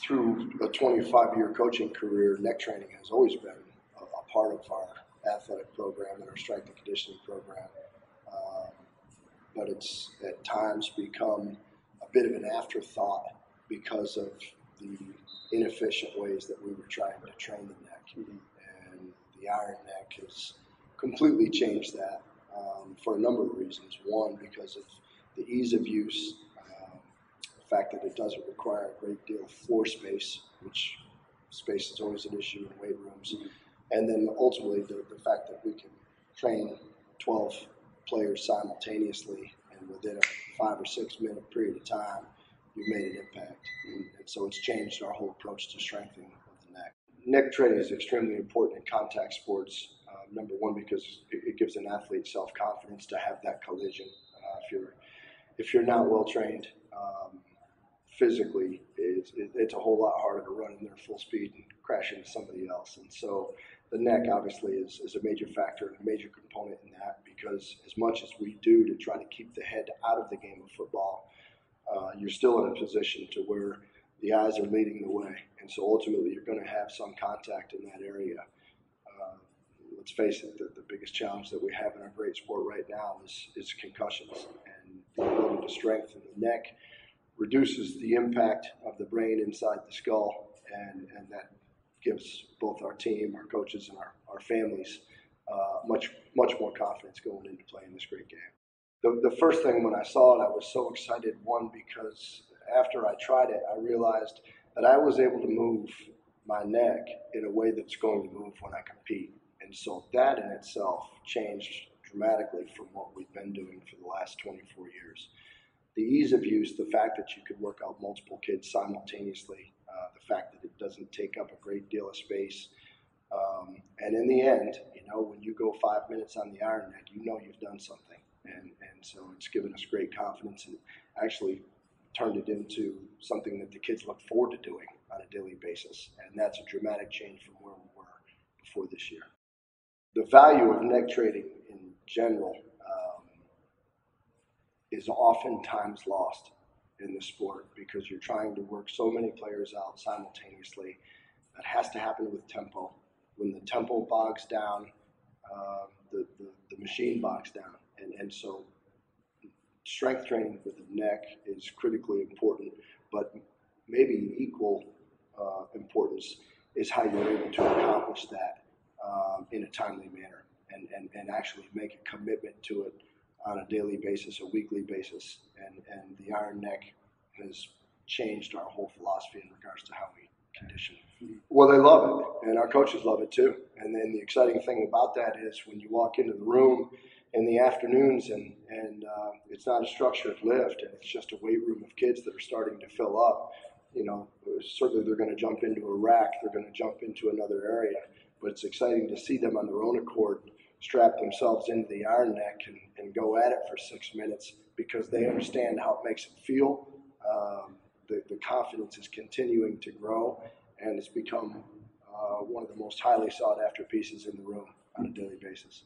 through a 25-year coaching career, neck training has always been a part of our athletic program and our strength and conditioning program. But it's at times become a bit of an afterthought because of the inefficient ways that we were trying to train the neck. And the iron neck has completely changed that for a number of reasons. One, because of the ease of use, the fact that it doesn't require a great deal of floor space, which space is always an issue in weight rooms. And then ultimately the fact that we can train 12 players simultaneously, and within a 5 or 6 minute period of time, you've made an impact. And so it's changed our whole approach to strengthening of the neck. Neck training is extremely important in contact sports. Number one, because it gives an athlete self-confidence to have that collision. If you're not well trained physically, it's a whole lot harder to run in their full speed and crash into somebody else. And so the neck obviously is a major factor and a major component in that, because as much as we do to try to keep the head out of the game of football, you're still in a position to where the eyes are leading the way. And so ultimately you're going to have some contact in that area. Let's face it, the biggest challenge that we have in our great sport right now is concussions. And the ability to strengthen the neck reduces the impact of the brain inside the skull, and that gives both our team, our coaches, and our families much more confidence going into playing this great game. The first thing when I saw it, I was so excited, one, because after I tried it, I realized that I was able to move my neck in a way that's going to move when I compete. And so that in itself changed dramatically from what we've been doing for the last 24 years. The ease of use, the fact that you could work out multiple kids simultaneously, the fact that it doesn't take up a great deal of space. And in the end, when you go 5 minutes on the iron neck, you've done something. And so it's given us great confidence and actually turned it into something that the kids look forward to doing on a daily basis. And that's a dramatic change from where we were before this year. The value of neck training in general is oftentimes lost in the sport, because you're trying to work so many players out simultaneously. That has to happen with tempo. When the tempo bogs down, the machine bogs down. And so strength training with the neck is critically important, but maybe equal importance is how you're able to accomplish that in a timely manner and actually make a commitment to it on a daily basis, a weekly basis. And the iron neck has changed our whole philosophy in regards to how we condition. Well, they love it, and our coaches love it too. And then the exciting thing about that is when you walk into the room in the afternoons and it's not a structured lift, and it's just a weight room of kids that are starting to fill up, certainly they're going to jump into a rack, they're going to jump into another area, but it's exciting to see them on their own accord strap themselves into the iron neck and go at it for 6 minutes, because they understand how it makes them feel. The confidence is continuing to grow, and it's become one of the most highly sought after pieces in the room on a daily basis.